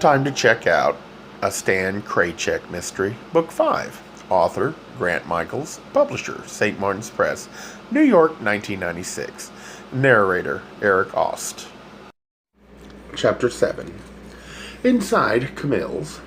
time to check out a Stan Kraychik mystery, Book 5. Author, Grant Michaels. Publisher, St. Martin's Press, New York, 1996. Narrator, Eric Aust. Chapter 7. Inside Camille's.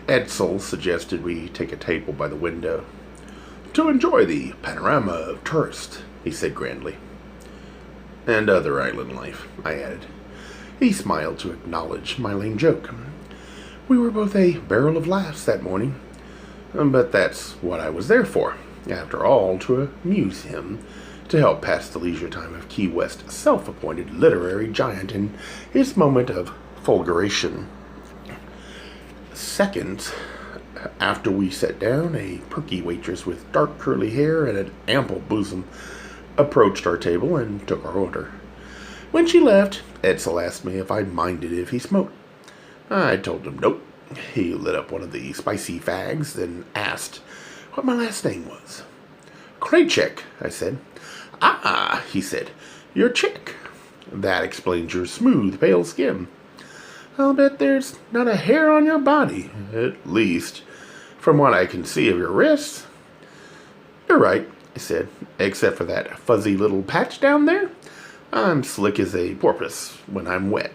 Edsel suggested we take a table by the window. "To enjoy the panorama of tourists," he said grandly. "And other island life," I added. He smiled to acknowledge my lame joke. We were both a barrel of laughs that morning, but that's what I was there for. After all, to amuse him, to help pass the leisure time of Key West's self-appointed literary giant in his moment of fulguration. Seconds after we sat down, a perky waitress with dark curly hair and an ample bosom approached our table and took our order. When she left, Edsel asked me if I minded if he smoked. I told him nope. He lit up one of the spicy fags, then asked what my last name was. "Kraychik," I said. "Ah," he said, "you're Chick. That explains your smooth, pale skin. I'll bet there's not a hair on your body, at least from what I can see of your wrists." "You're right," I said, "except for that fuzzy little patch down there. I'm slick as a porpoise when I'm wet."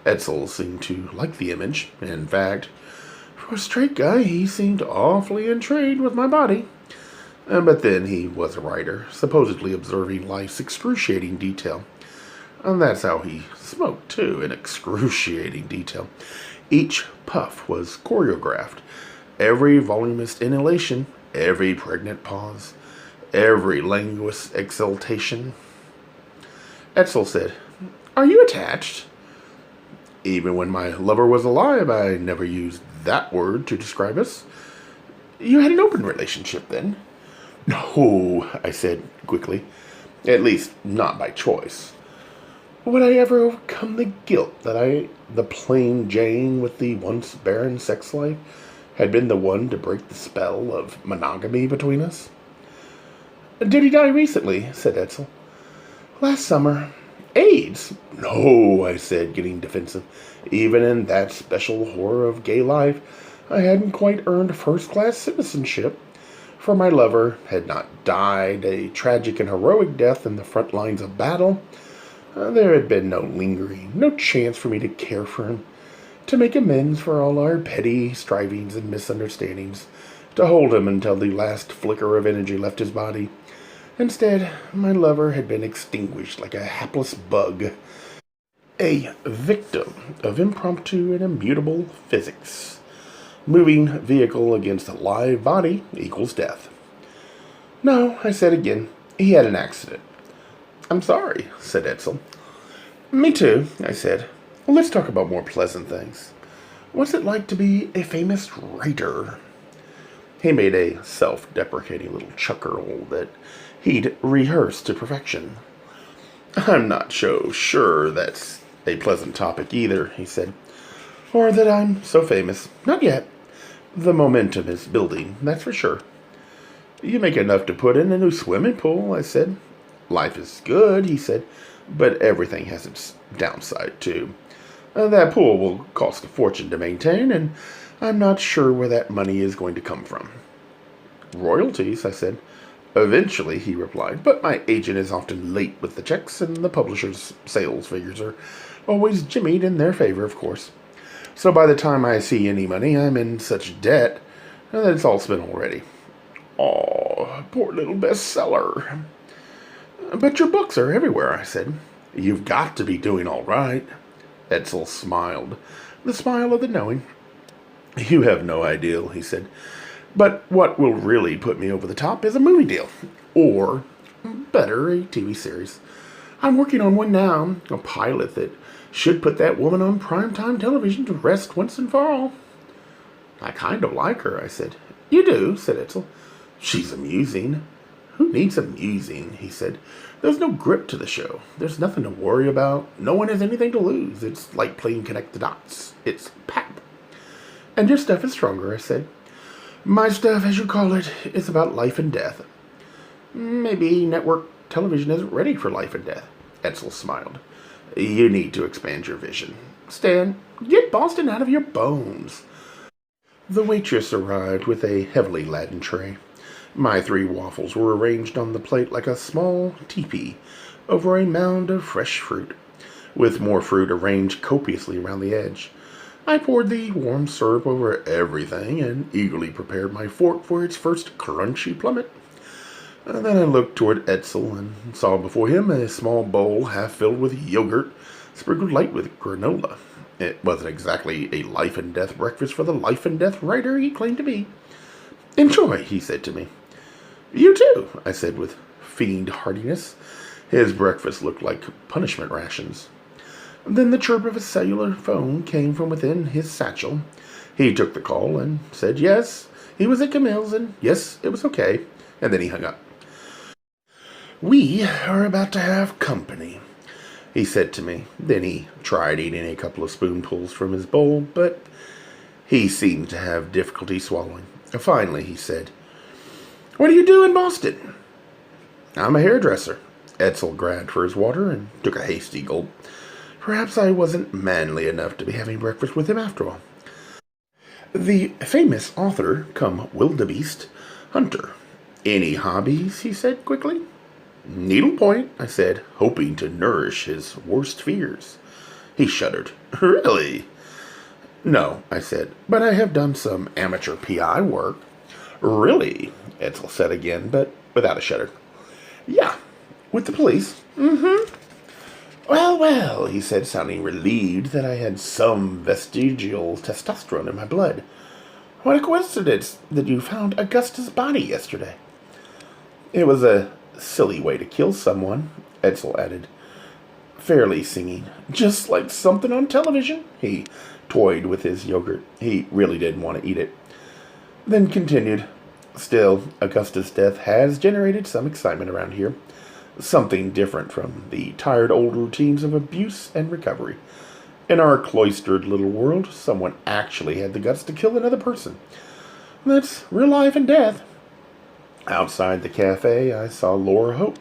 Edsel seemed to like the image. In fact, for a straight guy, he seemed awfully intrigued with my body. But then he was a writer, supposedly observing life's excruciating detail. And that's how he smoked, too, in excruciating detail. Each puff was choreographed. Every voluminous inhalation, every pregnant pause, every languorous exultation. Edsel said, "Are you attached?" "Even when my lover was alive, I never used that word to describe us." "You had an open relationship, then?" "No," I said quickly. "At least, not by choice. Would I ever overcome the guilt that the plain Jane with the once barren sex life, had been the one to break the spell of monogamy between us?" "Did he die recently?" said Edsel. "Last summer. AIDS?" "No," I said, getting defensive. Even in that special horror of gay life, I hadn't quite earned first-class citizenship, for my lover had not died a tragic and heroic death in the front lines of battle. There had been no lingering, no chance for me to care for him, to make amends for all our petty strivings and misunderstandings, to hold him until the last flicker of energy left his body. Instead, my lover had been extinguished like a hapless bug, a victim of impromptu and immutable physics. Moving vehicle against a live body equals death. "No," I said again. "He had an accident." "I'm sorry," said Edsel. "Me too," I said. "Well, let's talk about more pleasant things. What's it like to be a famous writer?" He made a self-deprecating little chuckle that he'd rehearsed to perfection. "I'm not so sure that's a pleasant topic either," he said. "Or that I'm so famous. Not yet. The momentum is building, that's for sure." "You make enough to put in a new swimming pool," I said. "Life is good," he said, "but everything has its downside, too. That pool will cost a fortune to maintain, and I'm not sure where that money is going to come from." "Royalties," I said. "Eventually," he replied, "but my agent is often late with the checks, and the publisher's sales figures are always jimmied in their favor, of course. So by the time I see any money, I'm in such debt that it's all spent already." "Aw, poor little bestseller." "But your books are everywhere," I said. "You've got to be doing all right." Edsel smiled, the smile of the knowing. "You have no idea," he said. "But what will really put me over the top is a movie deal. Or, better, a TV series. I'm working on one now, a pilot that should put that woman on primetime television to rest once and for all." "I kind of like her," I said. "You do?" said Edsel. "She's amusing." "Who needs amusing?" he said. "There's no grip to the show. There's nothing to worry about. No one has anything to lose. It's like playing connect the dots. It's pap." "And your stuff is stronger," I said. "My stuff, as you call it, is about life and death." "Maybe network television isn't ready for life and death." Edsel smiled. "You need to expand your vision. Stan, get Boston out of your bones. The waitress arrived with a heavily laden tray. My 3 waffles were arranged on the plate like a small teepee over a mound of fresh fruit, with more fruit arranged copiously around the edge. I poured the warm syrup over everything and eagerly prepared my fork for its first crunchy plummet. Then I looked toward Edsel and saw before him a small bowl half filled with yogurt, sprinkled light with granola. It wasn't exactly a life-and-death breakfast for the life-and-death writer he claimed to be. "Enjoy," he said to me. "You too," I said with feigned heartiness. His breakfast looked like punishment rations. Then the chirp of a cellular phone came from within his satchel. He took the call and said yes, he was at Camille's, and yes, it was okay, and then he hung up. "We are about to have company," he said to me. Then he tried eating a couple of spoonfuls from his bowl, but he seemed to have difficulty swallowing. Finally, he said, "What do you do in Boston?" "I'm a hairdresser." Edsel grabbed for his water and took a hasty gulp. Perhaps I wasn't manly enough to be having breakfast with him after all. "The famous author come wildebeest hunter. Any hobbies?" he said quickly. "Needlepoint," I said, hoping to nourish his worst fears. He shuddered. "Really?" "No," I said, "but I have done some amateur PI work." "Really?" Edsel said again, but without a shudder. "Yeah, with the police." "Mm-hmm." Well, he said, sounding relieved that I had some vestigial testosterone in my blood. "What a coincidence that you found Augusta's body yesterday." "It was a silly way to kill someone," Edsel added, fairly singing. "Just like something on television." He toyed with his yogurt. He really didn't want to eat it. Then continued, "Still, Augusta's death has generated some excitement around here. Something different from the tired old routines of abuse and recovery. In our cloistered little world, someone actually had the guts to kill another person. That's real life and death." Outside the cafe, I saw Laura Hope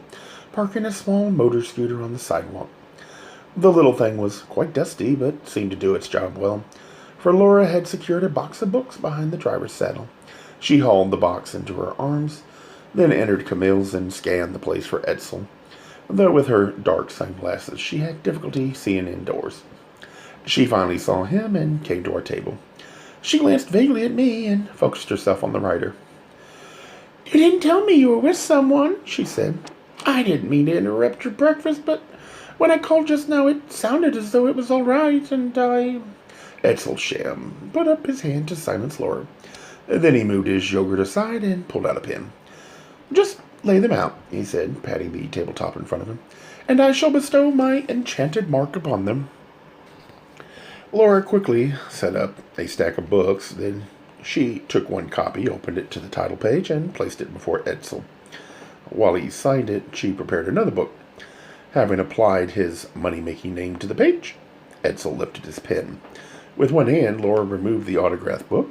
parking a small motor scooter on the sidewalk. The little thing was quite dusty, but seemed to do its job well, for Laura had secured a box of books behind the driver's saddle. She hauled the box into her arms, then entered Camille's and scanned the place for Edsel, though with her dark sunglasses she had difficulty seeing indoors. She finally saw him and came to our table. She glanced vaguely at me and focused herself on the writer. "You didn't tell me you were with someone," she said. "I didn't mean to interrupt your breakfast, but when I called just now it sounded as though it was all right, and I—" Edsel Sham put up his hand to silence Laura. Then he moved his yogurt aside and pulled out a pen. "Just lay them out," he said, patting the tabletop in front of him, "and I shall bestow my enchanted mark upon them." Laura quickly set up a stack of books. Then she took one copy, opened it to the title page, and placed it before Edsel. While he signed it, she prepared another book. Having applied his money-making name to the page, Edsel lifted his pen. With one hand, Laura removed the autographed book,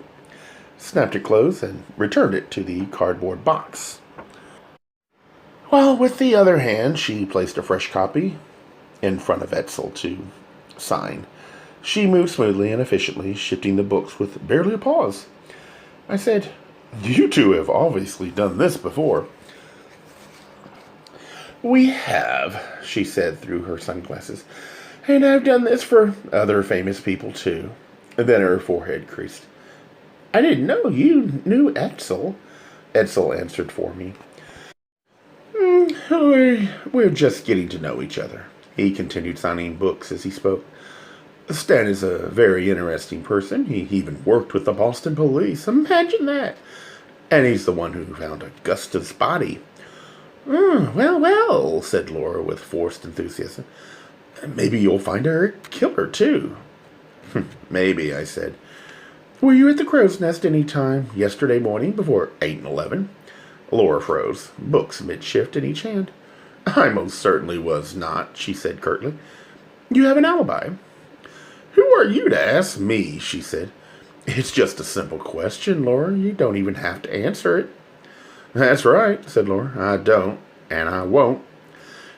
snapped it closed, and returned it to the cardboard box. While with the other hand, she placed a fresh copy in front of Edsel to sign. She moved smoothly and efficiently, shifting the books with barely a pause. I said, "You two have obviously done this before." "We have," she said through her sunglasses. "And I've done this for other famous people, too." And then her forehead creased. "I didn't know you knew Edsel," Edsel answered for me. We're just getting to know each other." He continued signing books as he spoke. "Stan is a very interesting person. He even worked with the Boston police. Imagine that. And he's the one who found Augusta's body." Well, said Laura with forced enthusiasm. "Maybe you'll find her a killer, too." "Maybe," I said. "Were you at the Crow's Nest any time yesterday morning before 8 and 11? Laura froze, books mid-shift in each hand. "I most certainly was not," she said curtly. "You have an alibi." "Who are you to ask me?" she said. "It's just a simple question, Laura. You don't even have to answer it." "That's right," said Laura. "I don't, and I won't."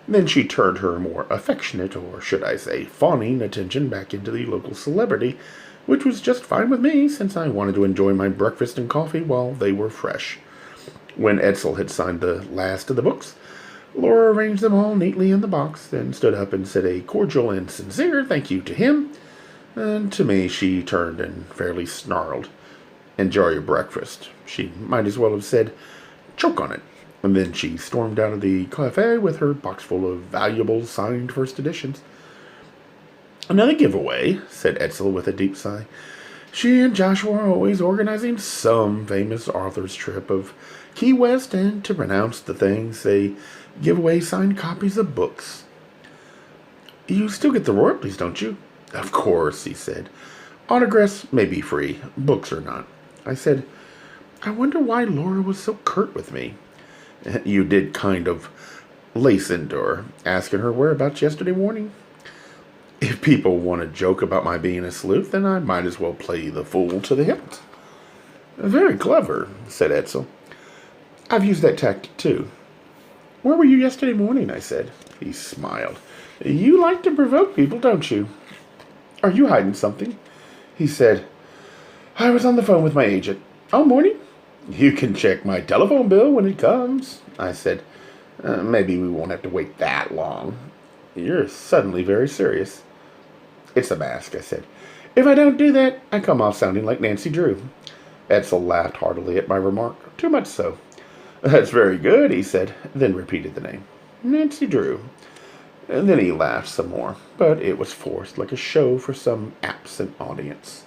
Then she turned her more affectionate, or should I say fawning, attention back into the local celebrity, which was just fine with me, since I wanted to enjoy my breakfast and coffee while they were fresh. When Edsel had signed the last of the books, Laura arranged them all neatly in the box, then stood up and said a cordial and sincere thank you to him, and to me she turned and fairly snarled. "Enjoy your breakfast." She might as well have said, "Choke on it." And then she stormed out of the cafe with her box full of valuable signed first editions. "Another giveaway," said Edsel with a deep sigh. "She and Joshua are always organizing some famous author's trip of Key West, and to pronounce the things, they give away signed copies of books." "You still get the royalties, don't you?" "Of course," he said. "Autographs may be free, books are not." I said, "I wonder why Laura was so curt with me." "You did kind of lace into her, asking her whereabouts yesterday morning." "If people want to joke about my being a sleuth, then I might as well play the fool to the hilt." "Very clever," said Edsel. "I've used that tactic too." "Where were you yesterday morning?" I said. He smiled. "You like to provoke people, don't you? Are you hiding something?" He said, "I was on the phone with my agent." "All morning?" "You can check my telephone bill when it comes." I said, "Maybe we won't have to wait that long." "You're suddenly very serious." "It's a mask," I said. "If I don't do that, I come off sounding like Nancy Drew." Edsel laughed heartily at my remark, too much so. "That's very good," he said, then repeated the name. "Nancy Drew." And then he laughed some more, but it was forced, like a show for some absent audience.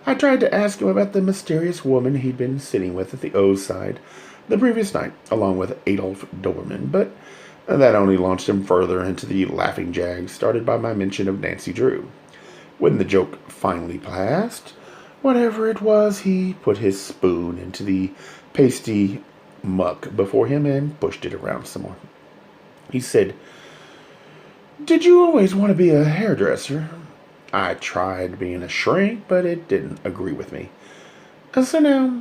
I tried to ask him about the mysterious woman he'd been sitting with at the O side the previous night, along with Adolf Doberman, but that only launched him further into the laughing jag started by my mention of Nancy Drew. When the joke finally passed, whatever it was, he put his spoon into the pasty muck before him and pushed it around some more. He said, "Did you always want to be a hairdresser?" I tried being a shrink, but it didn't agree with me. So now,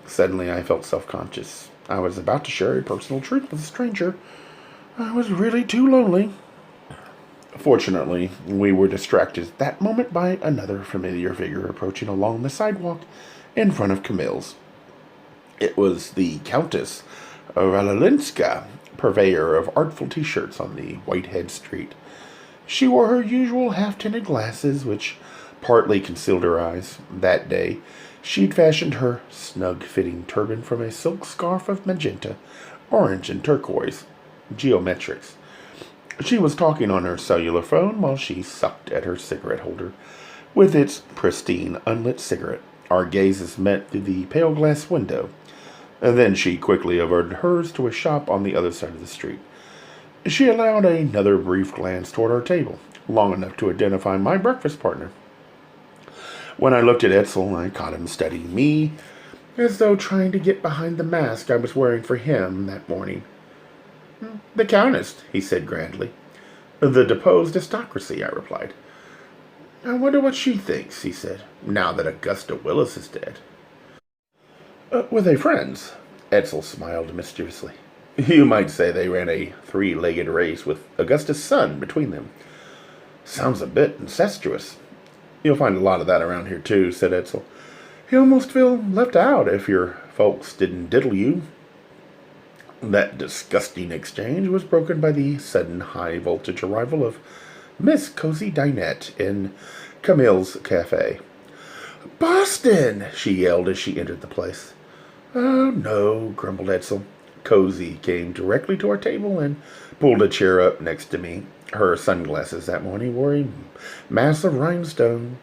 suddenly I felt self-conscious. I was about to share a personal truth with a stranger. I was really too lonely. Fortunately, we were distracted at that moment by another familiar figure approaching along the sidewalk in front of Camille's. It was the Countess Ralalinska, purveyor of artful T-shirts on the Whitehead Street. She wore her usual half-tinted glasses, which partly concealed her eyes. That day, she'd fashioned her snug-fitting turban from a silk scarf of magenta, orange, and turquoise geometrics. She was talking on her cellular phone while she sucked at her cigarette holder with its pristine, unlit cigarette. Our gazes met through the pale glass window, and then she quickly averted hers to a shop on the other side of the street. She allowed another brief glance toward our table, long enough to identify my breakfast partner. When I looked at Edsel, I caught him studying me, as though trying to get behind the mask I was wearing for him that morning. "The Countess," he said grandly. "The deposed aristocracy," I replied. "I wonder what she thinks," he said, "now that Augusta Willitt is dead." "Were they friends?" Edsel smiled mischievously. "You might say they ran a three-legged race with Augusta's son between them." "Sounds a bit incestuous." "You'll find a lot of that around here, too," said Edsel. "You almost feel left out if your folks didn't diddle you." That disgusting exchange was broken by the sudden high-voltage arrival of Miss Cozy Dinette in Camille's cafe. "Boston!" she yelled as she entered the place. "Oh, no," grumbled Edsel. Cozy came directly to our table and pulled a chair up next to me. Her sunglasses that morning wore a mass of rhinestone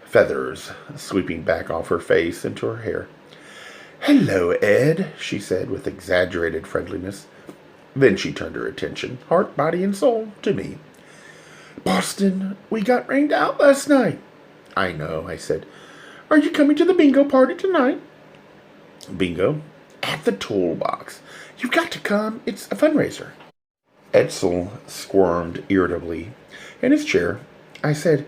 feathers sweeping back off her face into her hair. "Hello, Ed," she said with exaggerated friendliness. Then she turned her attention, heart, body, and soul, to me. "Boston, we got rained out last night." "I know," I said. "Are you coming to the bingo party tonight?" "Bingo?" "At the toolbox. You've got to come. It's a fundraiser." Edsel squirmed irritably in his chair. I said,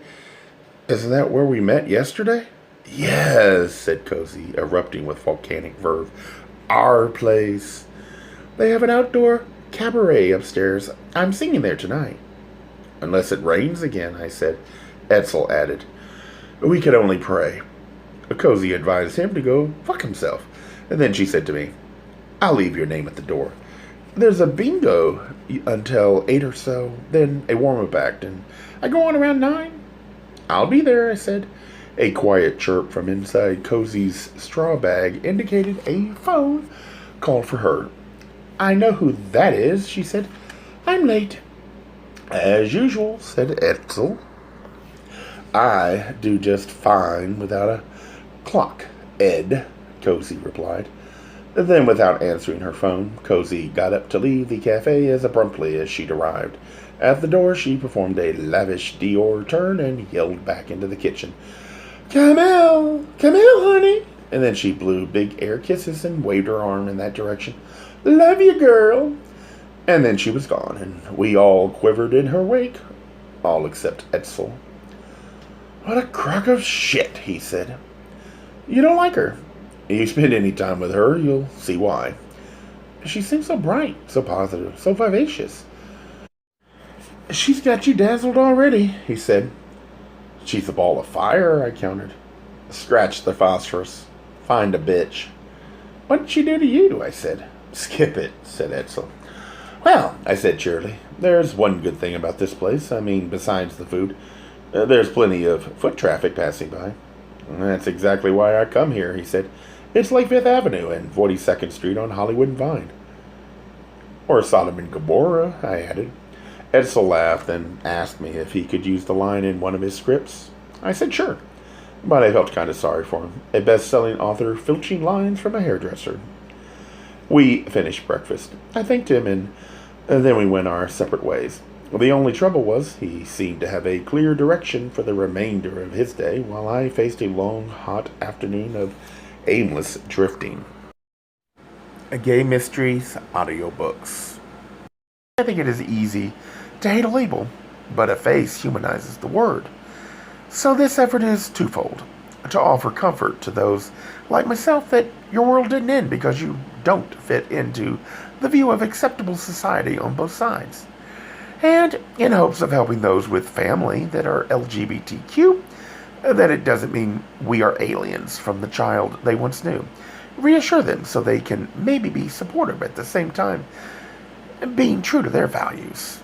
"Isn't that where we met yesterday?" "Yes," said Cozy, erupting with volcanic verve. "Our place. They have an outdoor cabaret upstairs. I'm singing there tonight. Unless it rains again, I said. Edsel added. We could only pray. Cozy advised him to go fuck himself. And then she said to me, I'll leave your name at the door. There's a bingo until 8 or so, then a warm-up act, and I go on around 9. I'll be there, I said. A quiet chirp from inside Cozy's straw bag indicated a phone called for her. I know who that is, she said. I'm late. As usual, said Edsel. I do just fine without a clock, Ed, Cozy replied. Then, without answering her phone, Cozy got up to leave the cafe as abruptly as she'd arrived. At the door, she performed a lavish Dior turn and yelled back into the kitchen. Come out, honey. And then she blew big air kisses and waved her arm in that direction. Love you, girl. And then she was gone, and we all quivered in her wake, all except Edsel. What a crock of shit, he said. You don't like her. You spend any time with her, you'll see why. She seems so bright, so positive, so vivacious. She's got you dazzled already, he said. She's a ball of fire, I countered. Scratch the phosphorus. Find a bitch. What did she do to you? I said. Skip it, said Edsel. Well, I said cheerily, there's one good thing about this place. I mean, besides the food. There's plenty of foot traffic passing by. That's exactly why I come here, he said. It's like 5th Avenue and 42nd Street on Hollywood and Vine. Or Sodom and Gomorrah, I added. Edsel laughed and asked me if he could use the line in one of his scripts. I said sure, but I felt kind of sorry for him. A best-selling author filching lines from a hairdresser. We finished breakfast. I thanked him, and then we went our separate ways. The only trouble was he seemed to have a clear direction for the remainder of his day, while I faced a long, hot afternoon of aimless drifting. Gay Mysteries audiobooks. I think it is easy to hate a label, but a face humanizes the word. So this effort is twofold. To offer comfort to those like myself that your world didn't end because you don't fit into the view of acceptable society on both sides. And in hopes of helping those with family that are LGBTQ, that it doesn't mean we are aliens from the child they once knew. Reassure them so they can maybe be supportive at the same time, being true to their values.